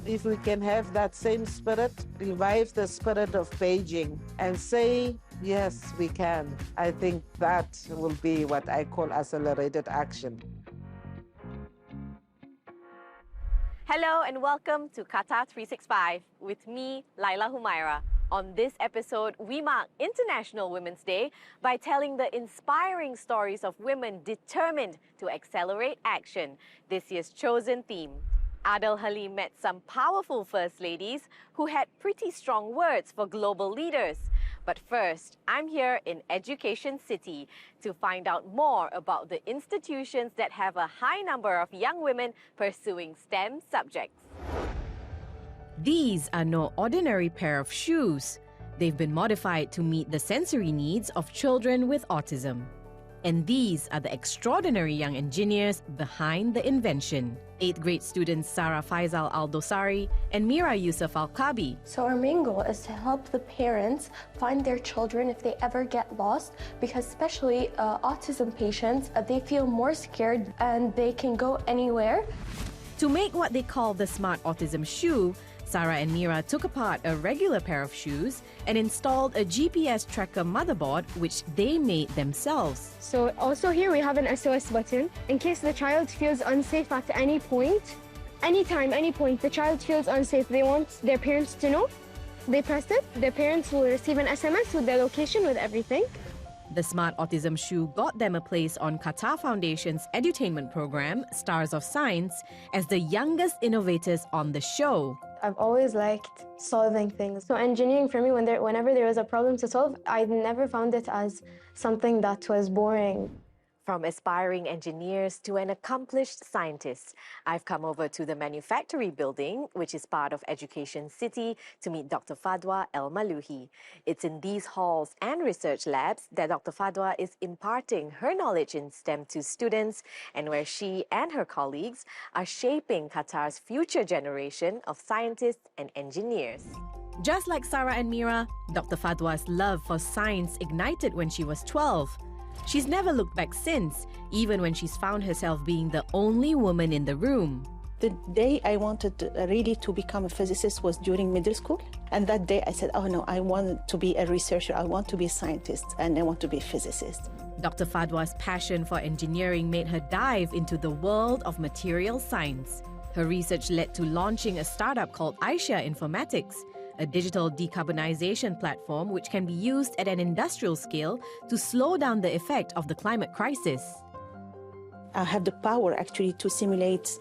if we can have that same spirit, revive the spirit of Beijing and say, yes, we can. I think that will be what I call accelerated action. Hello and welcome to Qatar 365 with me, Laila Humaira. On this episode, we mark International Women's Day by telling the inspiring stories of women determined to accelerate action, this year's chosen theme. Adel Halim met some powerful First Ladies who had pretty strong words for global leaders. But first, I'm here in Education City to find out more about the institutions that have a high number of young women pursuing STEM subjects. These are no ordinary pair of shoes. They've been modified to meet the sensory needs of children with autism. And these are the extraordinary young engineers behind the invention. 8th grade students Sarah Faisal Al-Dosari and Mira Yusuf Al-Kabi. So our main goal is to help the parents find their children if they ever get lost, because especially autism patients, they feel more scared and they can go anywhere. To make what they call the Smart Autism Shoe, Sarah and Mira took apart a regular pair of shoes and installed a GPS tracker motherboard, which they made themselves. So also here we have an SOS button. In case the child feels unsafe at any point, anytime, any point, the child feels unsafe, they want their parents to know. They press it, their parents will receive an SMS with their location, with everything. The Smart Autism Shoe got them a place on Qatar Foundation's edutainment program, Stars of Science, as the youngest innovators on the show. I've always liked solving things. So engineering for me, whenever there was a problem to solve, I never found it as something that was boring. From aspiring engineers to an accomplished scientist, I've come over to the Manufactory building, which is part of Education City, to meet Dr. Fadwa El Malouhi. It's in these halls and research labs that Dr. Fadwa is imparting her knowledge in STEM to students, and where she and her colleagues are shaping Qatar's future generation of scientists and engineers. Just like Sarah and Mira, Dr. Fadwa's love for science ignited when she was 12. She's never looked back since, even when she's found herself being the only woman in the room. The day I wanted really to become a physicist was during middle school. And that day I said, oh no, I want to be a researcher, I want to be a scientist, and I want to be a physicist. Dr. Fadwa's passion for engineering made her dive into the world of material science. Her research led to launching a startup called Aisha Informatics, a digital decarbonization platform which can be used at an industrial scale to slow down the effect of the climate crisis. I have the power actually to simulate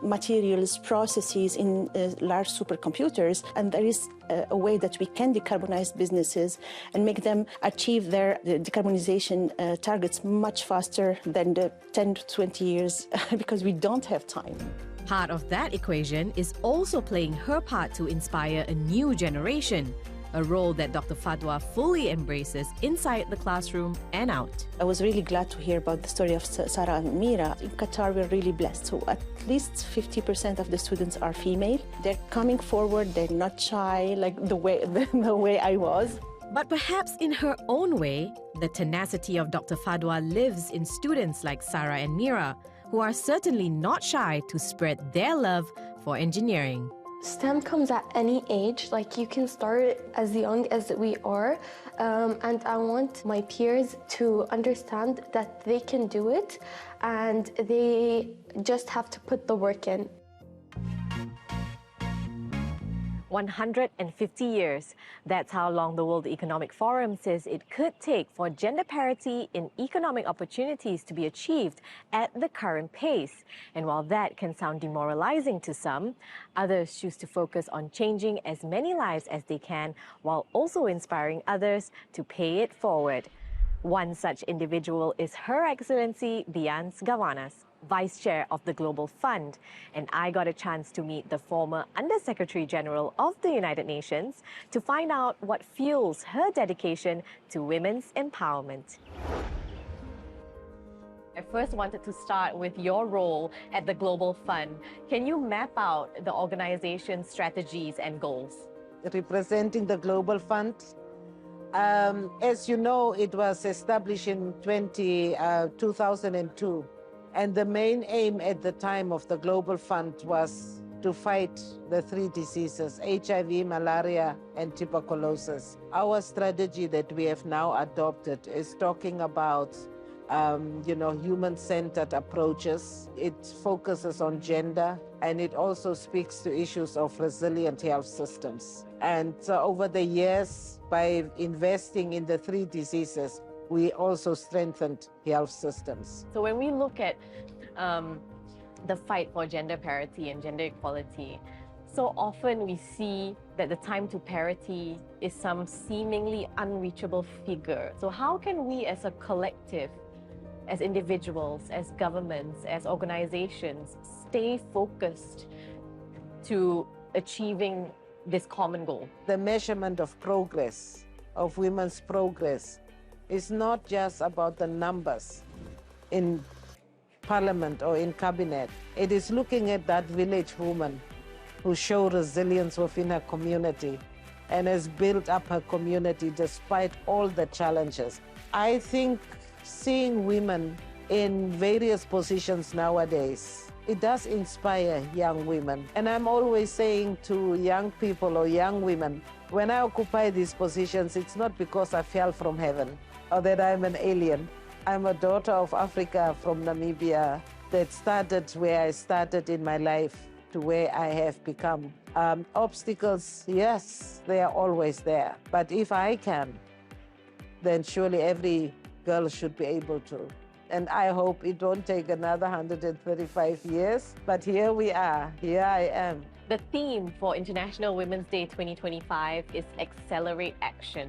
materials, processes in large supercomputers, and there is a way that we can decarbonize businesses and make them achieve their decarbonization targets much faster than the 10 to 20 years because we don't have time. Part of that equation is also playing her part to inspire a new generation, a role that Dr. Fadwa fully embraces inside the classroom and out. I was really glad to hear about the story of Sarah and Mira. In Qatar, we're really blessed. So at least 50% of the students are female. They're coming forward, they're not shy like the way I was. But perhaps in her own way, the tenacity of Dr. Fadwa lives in students like Sarah and Mira, who are certainly not shy to spread their love for engineering. STEM comes at any age, like you can start as young as we are, and I want my peers to understand that they can do it and they just have to put the work in. 150 years. That's how long the World Economic Forum says it could take for gender parity in economic opportunities to be achieved at the current pace. And while that can sound demoralizing to some, others choose to focus on changing as many lives as they can while also inspiring others to pay it forward. One such individual is Her Excellency Dian Gavanas, Vice Chair of the Global Fund, and I got a chance to meet the former Under-Secretary General of the United Nations to find out what fuels her dedication to women's empowerment. I first wanted to start with your role at the Global Fund. Can you map out the organization's strategies and goals? Representing the Global Fund, as you know, it was established in 2002. And the main aim at the time of the Global Fund was to fight the 3 diseases, HIV, malaria, and tuberculosis. Our strategy that we have now adopted is talking about human-centered approaches. It focuses on gender, and it also speaks to issues of resilient health systems. And so over the years, by investing in the 3 diseases, we also strengthened health systems. So when we look at the fight for gender parity and gender equality, so often we see that the time to parity is some seemingly unreachable figure. So how can we as a collective, as individuals, as governments, as organizations, stay focused to achieving this common goal? The measurement of progress, of women's progress, is not just about the numbers in parliament or in cabinet. It is looking at that village woman who showed resilience within her community and has built up her community despite all the challenges. I think seeing women in various positions nowadays, it does inspire young women. And I'm always saying to young people or young women, when I occupy these positions, it's not because I fell from heaven or that I'm an alien. I'm a daughter of Africa from Namibia that started where I started in my life to where I have become. Obstacles, yes, they are always there. But if I can, then surely every girl should be able to. And I hope it won't take another 135 years, but here we are, here I am. The theme for International Women's Day 2025 is Accelerate Action.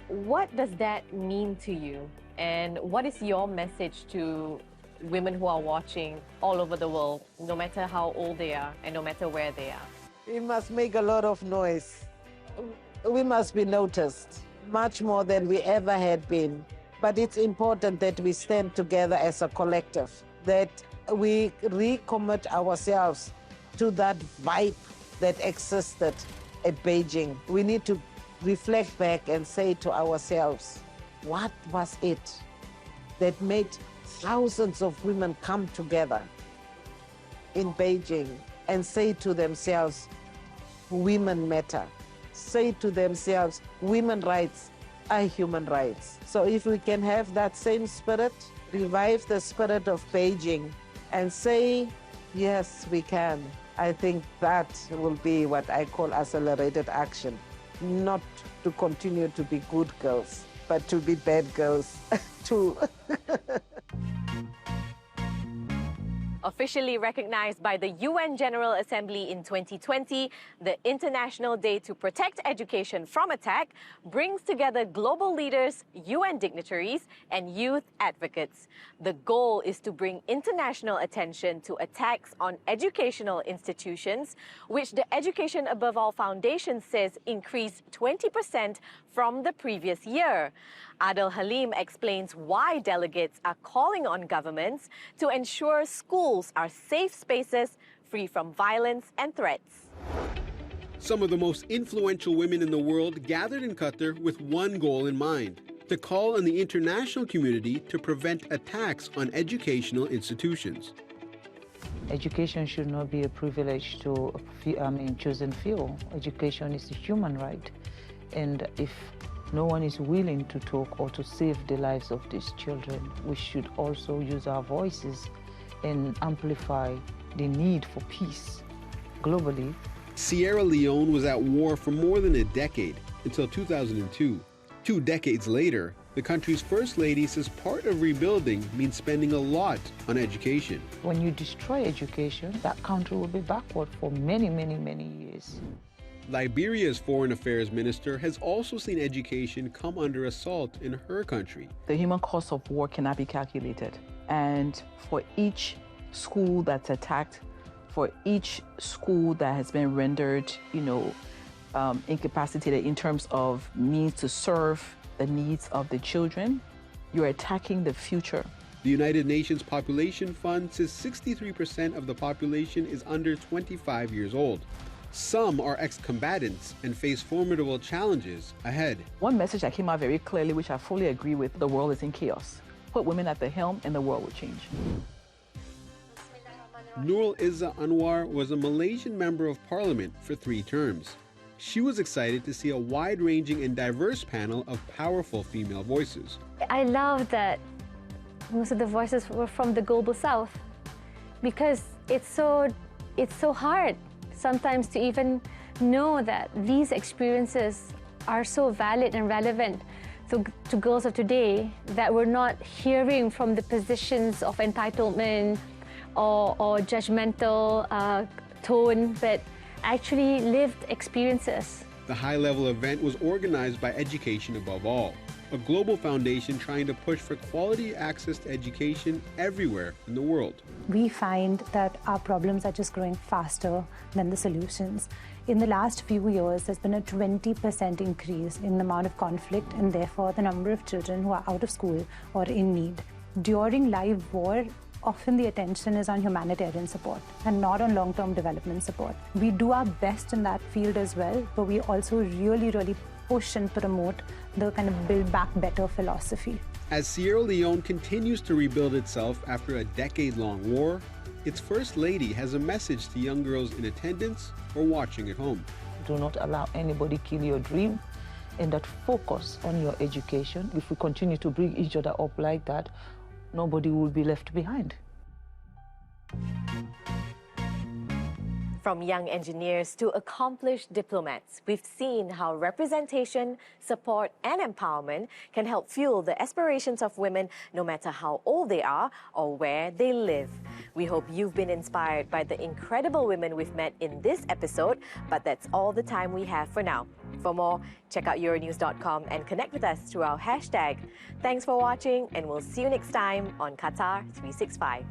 What does that mean to you? And what is your message to women who are watching all over the world, no matter how old they are and no matter where they are? We must make a lot of noise. We must be noticed, much more than we ever had been. But it's important that we stand together as a collective, that we recommit ourselves to that vibe that existed at Beijing. We need to reflect back and say to ourselves, what was it that made thousands of women come together in Beijing and say to themselves, women matter. Say to themselves, women's rights are human rights. So if we can have that same spirit, revive the spirit of Beijing and say, yes, we can. I think that will be what I call accelerated action. Not to continue to be good girls, but to be bad girls too. Officially recognized by the UN General Assembly in 2020, the International Day to Protect Education from Attack brings together global leaders, UN dignitaries, and youth advocates. The goal is to bring international attention to attacks on educational institutions, which the Education Above All Foundation says increased 20% from the previous year. Adel Halim explains why delegates are calling on governments to ensure schools are safe spaces free from violence and threats. Some of the most influential women in the world gathered in Qatar with one goal in mind: to call on the international community to prevent attacks on educational institutions. Education should not be a privilege to chosen few. Education is a human right. And if no one is willing to talk or to save the lives of these children, we should also use our voices and amplify the need for peace globally. Sierra Leone was at war for more than a decade, until 2002. 2 decades later, the country's first lady says part of rebuilding means spending a lot on education. When you destroy education, that country will be backward for many, many, many years. Liberia's foreign affairs minister has also seen education come under assault in her country. The human cost of war cannot be calculated. And for each school that's attacked, for each school that has been rendered, incapacitated in terms of means to serve the needs of the children, you're attacking the future. The United Nations Population Fund says 63% of the population is under 25 years old. Some are ex-combatants and face formidable challenges ahead. One message that came out very clearly, which I fully agree with: the world is in chaos. Put women at the helm and the world will change. Nurul Izzah Anwar was a Malaysian member of parliament for 3 terms. She was excited to see a wide-ranging and diverse panel of powerful female voices. I love that most of the voices were from the global south, because it's so hard sometimes to even know that these experiences are so valid and relevant to girls of today, that we're not hearing from the positions of entitlement or judgmental tone, but actually lived experiences. The high-level event was organized by Education Above All, a global foundation trying to push for quality access to education everywhere in the world. We find that our problems are just growing faster than the solutions. In the last few years, there's been a 20% increase in the amount of conflict and therefore the number of children who are out of school or in need. During live war, often the attention is on humanitarian support and not on long-term development support. We do our best in that field as well, but we also really push and promote the kind of build back better philosophy. As Sierra Leone continues to rebuild itself after a decade-long war, its First Lady has a message to young girls in attendance or watching at home. Do not allow anybody kill your dream, and that focus on your education. If we continue to bring each other up like that, nobody will be left behind. From young engineers to accomplished diplomats, we've seen how representation, support, and empowerment can help fuel the aspirations of women no matter how old they are or where they live. We hope you've been inspired by the incredible women we've met in this episode, but that's all the time we have for now. For more, check out Euronews.com and connect with us through our hashtag. Thanks for watching, and we'll see you next time on Qatar 365.